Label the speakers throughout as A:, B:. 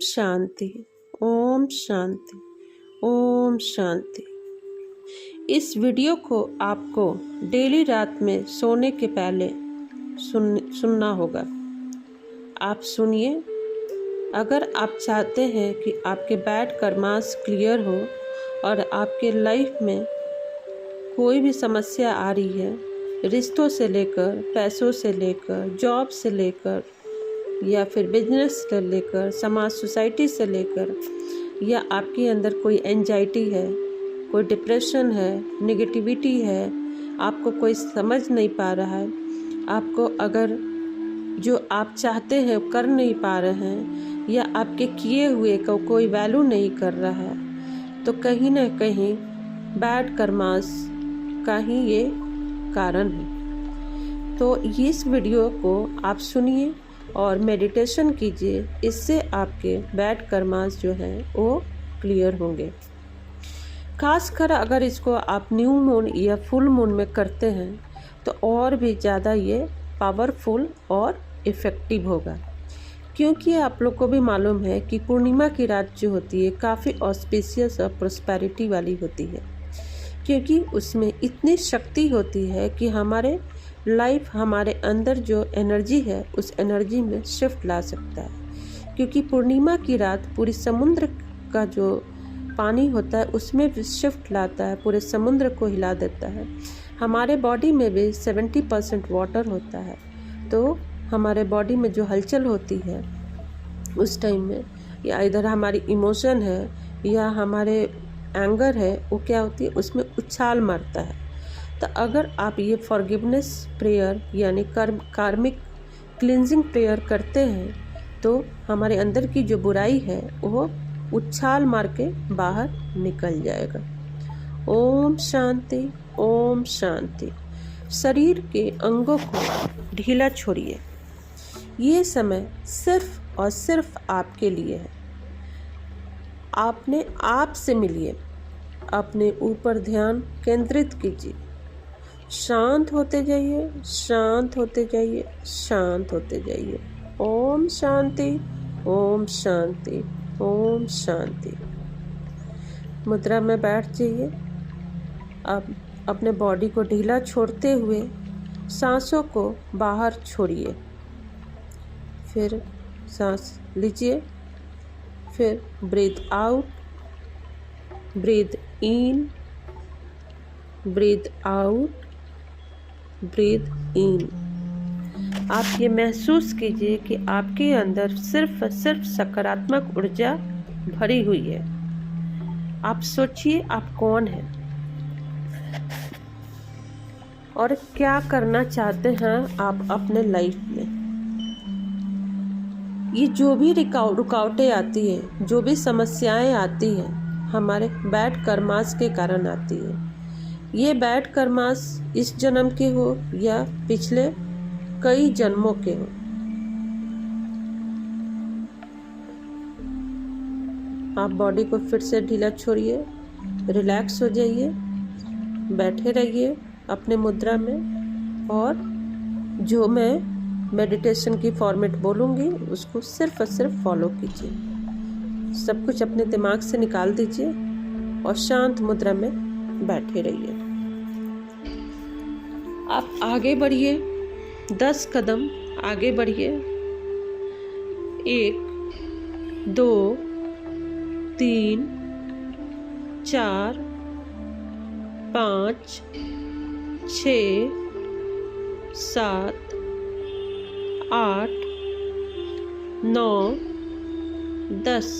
A: शांति, ओम शांति, ओम शांति। इस वीडियो को आपको डेली रात में सोने के पहले सुनना होगा। आप सुनिए। अगर आप चाहते हैं कि आपके बैड कर्मास क्लियर हो और आपके लाइफ में कोई भी समस्या आ रही है, रिश्तों से लेकर, पैसों से लेकर, जॉब से लेकर, या फिर बिजनेस से लेकर, समाज सोसाइटी से लेकर, या आपके अंदर कोई एंजाइटी है, कोई डिप्रेशन है, नेगेटिविटी है, आपको कोई समझ नहीं पा रहा है, आपको अगर जो आप चाहते हैं कर नहीं पा रहे हैं, या आपके किए हुए को कोई वैल्यू नहीं कर रहा है, तो कहीं ना कहीं बैड कर्मास का ही ये कारण है। तो इस वीडियो को आप सुनिए और मेडिटेशन कीजिए। इससे आपके बैड कर्मास जो हैं वो क्लियर होंगे। खासकर अगर इसको आप न्यू मून या फुल मून में करते हैं तो और भी ज़्यादा ये पावरफुल और इफ़ेक्टिव होगा, क्योंकि आप लोग को भी मालूम है कि पूर्णिमा की रात जो होती है काफ़ी ऑस्पिशियस और प्रोस्पेरिटी वाली होती है, क्योंकि उसमें इतनी शक्ति होती है कि हमारे लाइफ, हमारे अंदर जो एनर्जी है उस एनर्जी में शिफ्ट ला सकता है। क्योंकि पूर्णिमा की रात पूरी समुद्र का जो पानी होता है उसमें भी शिफ्ट लाता है, पूरे समुद्र को हिला देता है। हमारे बॉडी में भी 70% वाटर होता है, तो हमारे बॉडी में जो हलचल होती है उस टाइम में, या इधर हमारी इमोशन है या हमारे एंगर है, वो क्या होती है, उसमें उछाल मारता है। तो अगर आप ये फॉरगिवनेस प्रेयर यानी कार्मिक क्लिनजिंग प्रेयर करते हैं तो हमारे अंदर की जो बुराई है वो उछाल मार के बाहर निकल जाएगा। ओम शांति, ओम शांति। शरीर के अंगों को ढीला छोड़िए। ये समय सिर्फ और सिर्फ आपके लिए है। आपने आप से मिलिए, अपने ऊपर ध्यान केंद्रित कीजिए। शांत होते जाइए, शांत होते जाइए, शांत होते जाइए। ओम शांति, ओम शांति, ओम शांति। मुद्रा में बैठ जाइए। अब अपने बॉडी को ढीला छोड़ते हुए सांसों को बाहर छोड़िए। फिर सांस लीजिए, फिर ब्रीथ आउट, ब्रीथ इन, ब्रीथ आउट, ब्रीथ इन। आप ये महसूस कीजिए कि आपके अंदर सिर्फ सकारात्मक ऊर्जा भरी हुई है। आप सोचिए आप कौन हैं और क्या करना चाहते हैं आप अपने लाइफ में। ये जो भी रुकावटें आती हैं, जो भी समस्याएं आती हैं, हमारे बैड कर्मास के कारण आती है। ये बैड कर्मास इस जन्म के हो या पिछले कई जन्मों के हो। आप बॉडी को फिर से ढीला छोड़िए, रिलैक्स हो जाइए, बैठे रहिए अपने मुद्रा में, और जो मैं मेडिटेशन की फॉर्मेट बोलूँगी उसको सिर्फ और सिर्फ फॉलो कीजिए। सब कुछ अपने दिमाग से निकाल दीजिए और शांत मुद्रा में बैठे रहिए। आप आगे बढ़िए, 10 कदम आगे बढ़िए। 1, 2, 3, 4, 5, 6, 7, 8, 9, 10।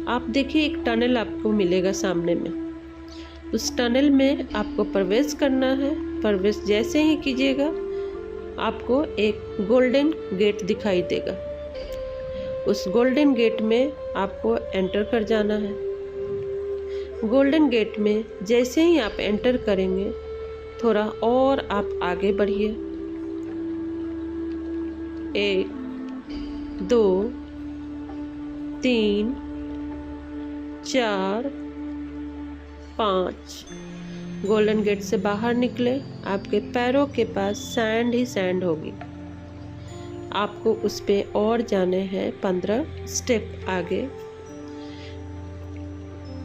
A: आप देखिए एक टनल आपको मिलेगा सामने में। उस टनल में आपको प्रवेश करना है। प्रवेश जैसे ही कीजिएगा आपको एक गोल्डन गेट दिखाई देगा। उस गोल्डन गेट में आपको एंटर कर जाना है। गोल्डन गेट में जैसे ही आप एंटर करेंगे थोड़ा और आप आगे बढ़िए। 1, 2, 3, 4, 5। गोल्डन गेट से बाहर निकले, आपके पैरों के पास सैंड ही सैंड होगी। आपको उस पे और जाने हैं 15 स्टेप आगे।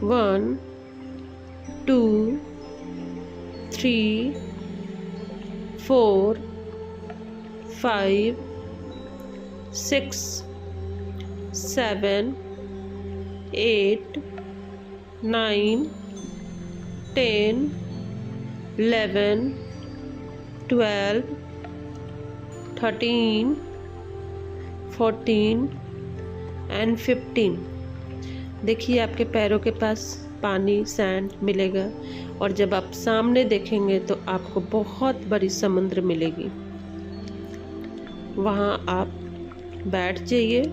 A: 1 2 3 4 5 6 7 8 9 10 11 12 13 14 एंड 15। देखिए आपके पैरों के पास पानी सैंड मिलेगा और जब आप सामने देखेंगे तो आपको बहुत बड़ी समुद्र मिलेगी। वहाँ आप बैठ जाइए,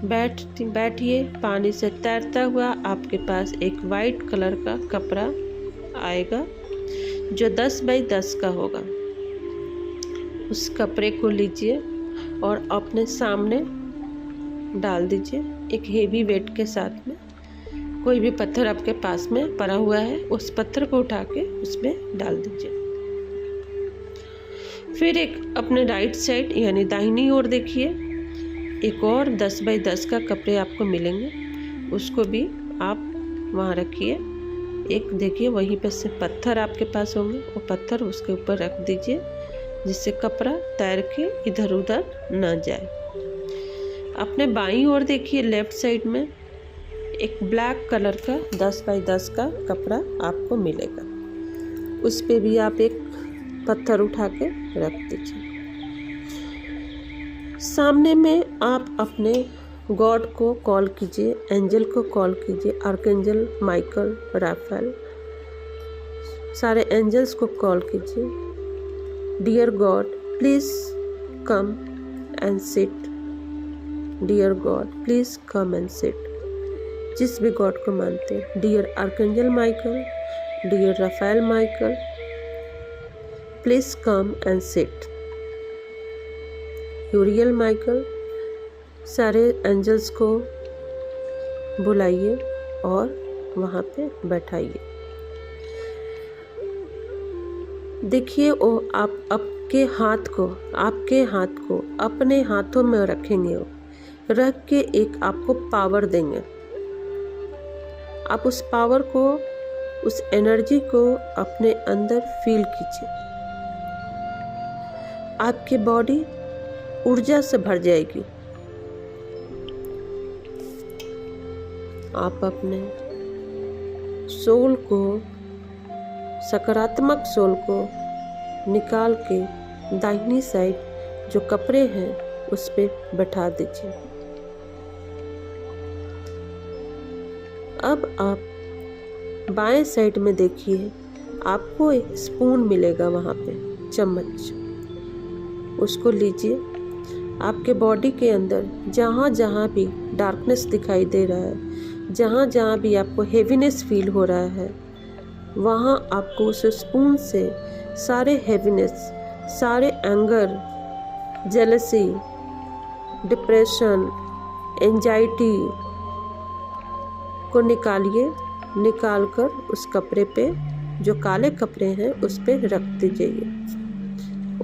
A: बैठिए। पानी से तैरता हुआ आपके पास एक वाइट कलर का कपड़ा आएगा जो 10 बाई 10 का होगा। उस कपड़े को लीजिए और अपने सामने डाल दीजिए एक हेवी वेट के साथ में। कोई भी पत्थर आपके पास में पड़ा हुआ है उस पत्थर को उठा के उसमें डाल दीजिए। फिर एक अपने राइट साइड यानी दाहिनी ओर देखिए, एक और 10 बाई 10 का कपड़े आपको मिलेंगे, उसको भी आप वहाँ रखिए। एक देखिए वहीं पे से पत्थर आपके पास होंगे, वो पत्थर उसके ऊपर रख दीजिए जिससे कपड़ा तैर के इधर उधर ना जाए। अपने बाईं ओर देखिए लेफ्ट साइड में एक ब्लैक कलर का 10 बाई 10 का कपड़ा आपको मिलेगा, उस पे भी आप एक पत्थर उठा के रख दीजिए। सामने में आप अपने गॉड को कॉल कीजिए, एंजल को कॉल कीजिए, आर्कएंजल माइकल, राफेल, सारे एंजल्स को कॉल कीजिए। Dear God please come and sit, dear God please come and sit. जिस भी गॉड को मानते हैं, dear archangel Michael, dear Raphael Michael, please come and sit. Uriel Michael, सारे एंजल्स को बुलाइए और वहाँ पे बैठाइए। देखिए वो आप आपके हाथ को अपने हाथों में रखेंगे, वो रख के एक आपको पावर देंगे। आप उस पावर को, उस एनर्जी को अपने अंदर फील कीजिए। आपकी बॉडी ऊर्जा से भर जाएगी। आप अपने सोल को, सकारात्मक सोल को निकाल के दाहिनी साइड जो कपड़े हैं उस पे बैठा दीजिए। अब आप बाएं साइड में देखिए, आपको एक स्पून मिलेगा वहाँ पे, चम्मच, उसको लीजिए। आपके बॉडी के अंदर जहाँ जहाँ भी डार्कनेस दिखाई दे रहा है, जहाँ जहाँ भी आपको हेवीनेस फील हो रहा है, वहाँ आपको उस स्पून से सारे हेवीनेस, सारे एंगर, जेलसी, डिप्रेशन, एंजाइटी को निकालिए। निकाल कर उस कपड़े पे, जो काले कपड़े हैं, उस पे रख दीजिए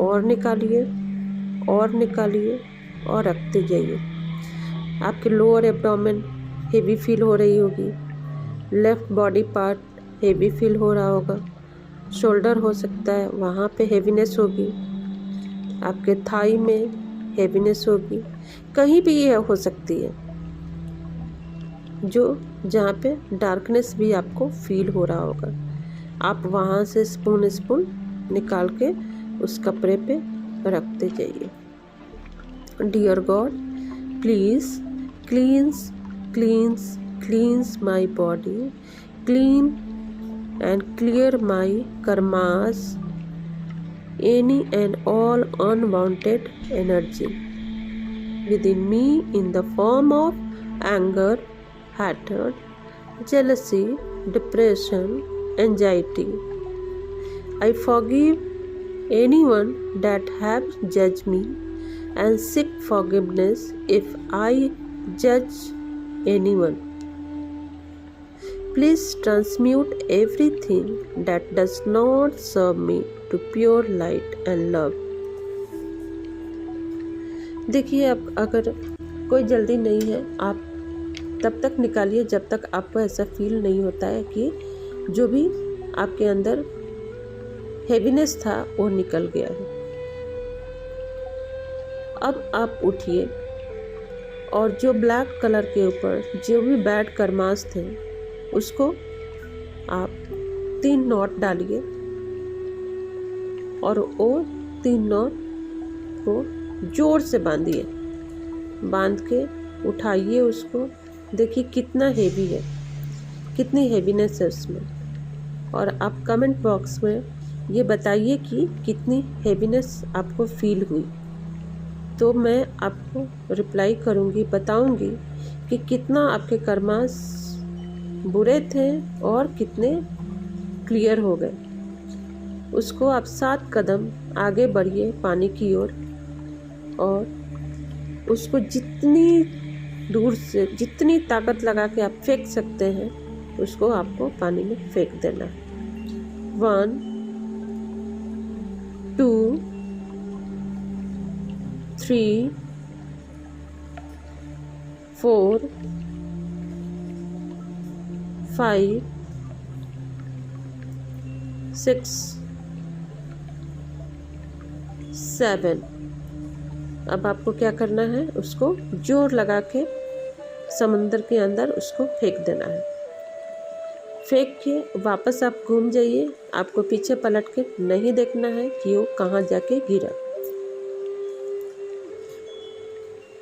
A: और निकालिए और निकालिए और रखते जाइए। आपके लोअर एब्डोमेन हेवी फील हो रही होगी, left body part heavy feel हो रहा होगा, शोल्डर हो सकता है वहाँ पे हेवीनेस होगी, आपके थाई में हेवीनेस होगी, कहीं भी ये हो सकती है जो जहाँ पे डार्कनेस भी आपको फील हो रहा होगा। आप वहाँ से स्पून निकाल के उस कपड़े पे रखते जाइए। Dear God please cleanse my body, clean and clear my karmas, any and all unwanted energy within me in the form of anger, hatred, jealousy, depression, anxiety. I forgive anyone that have judged me and seek forgiveness if I judge anyone. Please transmute everything that does not serve me to pure light and love. देखिए, अब अगर कोई जल्दी नहीं है, आप तब तक निकालिए जब तक आपको ऐसा फील नहीं होता है कि जो भी आपके अंदर हेवीनेस था वो निकल गया है। अब आप उठिए और जो ब्लैक कलर के ऊपर जो भी बैड कर्मास थे उसको आप 3 नॉट डालिए और वो 3 नॉट को जोर से बांधिए। बांध के उठाइए उसको, देखिए कितना हेवी है, कितनी हेवीनेस है उसमें। और आप कमेंट बॉक्स में ये बताइए कि कितनी हेवीनेस आपको फील हुई, तो मैं आपको रिप्लाई करूँगी, बताऊँगी कि कितना आपके कर्मास बुरे थे और कितने क्लियर हो गए। उसको आप 7 कदम आगे बढ़िए पानी की ओर, और उसको जितनी दूर से जितनी ताकत लगा के आप फेंक सकते हैं उसको आपको पानी में फेंक देना है। 1 2 3 4 5 6 7। अब आपको क्या करना है, उसको जोर लगा के समंदर के अंदर उसको फेंक देना है। फेंक के वापस आप घूम जाइए, आपको पीछे पलट के नहीं देखना है कि वो कहाँ जाके गिरा।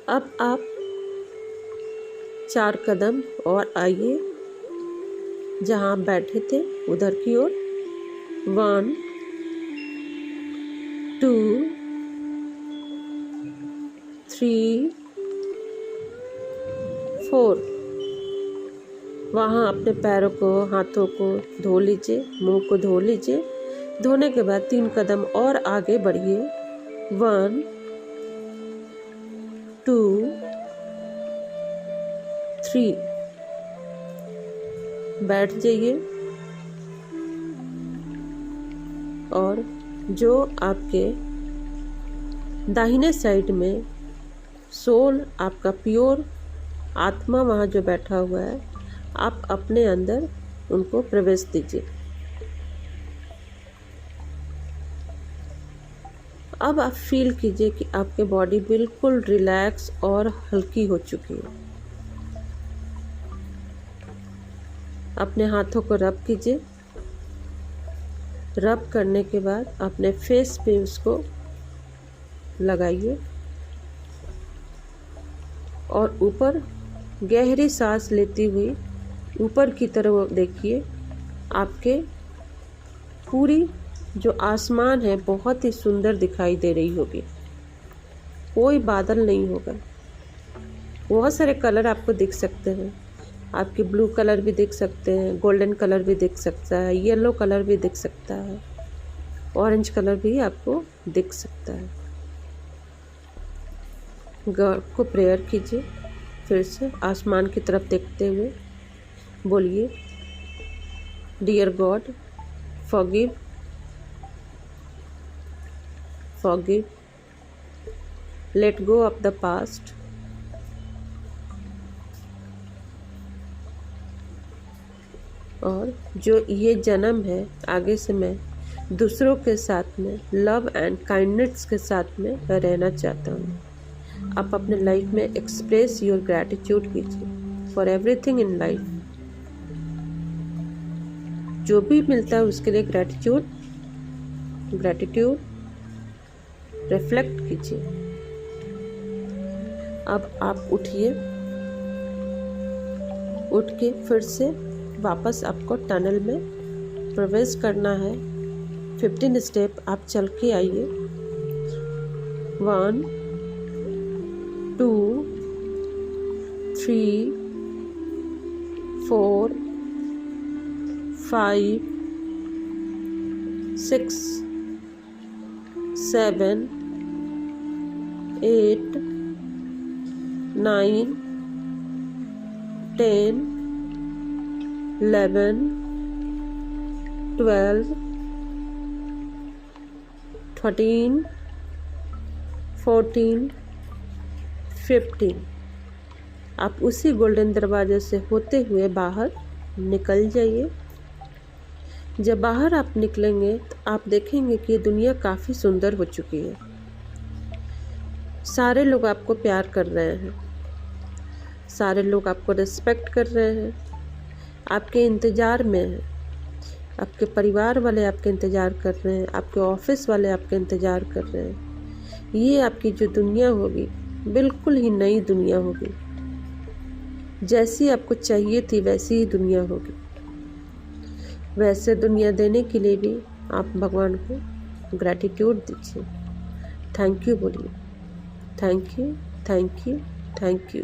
A: अब आप 4 कदम और आइए जहाँ आप बैठे थे उधर की ओर। 1 2 3 4। वहाँ अपने पैरों को, हाथों को धो लीजिए, मुंह को धो लीजिए। धोने के बाद 3 कदम और आगे बढ़िए। 1 2 3। बैठ जाइए और जो आपके दाहिने साइड में सोल, आपका प्योर आत्मा वहाँ जो बैठा हुआ है, आप अपने अंदर उनको प्रवेश दीजिए। अब आप फील कीजिए कि आपके बॉडी बिल्कुल रिलैक्स और हल्की हो चुकी है। अपने हाथों को रब कीजिए। रब करने के बाद अपने फेस पे उसको लगाइए और ऊपर गहरी सांस लेती हुई ऊपर की तरफ देखिए। आपके पूरी जो आसमान है बहुत ही सुंदर दिखाई दे रही होगी, कोई बादल नहीं होगा। बहुत सारे कलर आपको दिख सकते हैं, आपके ब्लू कलर भी दिख सकते हैं, गोल्डन कलर भी दिख सकता है, येलो कलर भी दिख सकता है, ऑरेंज कलर भी आपको दिख सकता है। गॉड को प्रेयर कीजिए, फिर से आसमान की तरफ देखते हुए बोलिए, dear God, forgive, forgive, let go of the past, और जो ये जन्म है आगे से मैं दूसरों के साथ में लव एंड काइंडनेस के साथ में रहना चाहता हूँ। आप अपने लाइफ में एक्सप्रेस योर ग्रैटिट्यूड कीजिए फॉर एवरीथिंग इन लाइफ। जो भी मिलता है उसके लिए ग्रैटिट्यूड रिफ्लेक्ट कीजिए। अब आप उठिए, उठ के फिर से वापस आपको टनल में प्रवेश करना है। 15 स्टेप आप चल के आइए। 1 2 3 4 5 6 7 8 9 10 11 12 13 14 15। आप उसी गोल्डन दरवाजे से होते हुए बाहर निकल जाइए। जब बाहर आप निकलेंगे तो आप देखेंगे कि दुनिया काफ़ी सुंदर हो चुकी है। सारे लोग आपको प्यार कर रहे हैं, सारे लोग आपको रिस्पेक्ट कर रहे हैं, आपके इंतज़ार में हैं। आपके परिवार वाले आपके इंतज़ार कर रहे हैं, आपके ऑफिस वाले आपके इंतज़ार कर रहे हैं। ये आपकी जो दुनिया होगी बिल्कुल ही नई दुनिया होगी। जैसी आपको चाहिए थी वैसी ही दुनिया होगी। वैसे दुनिया देने के लिए भी आप भगवान को ग्रैटिट्यूड दीजिए, थैंक यू बोलिए। Thank you, thank you, thank you.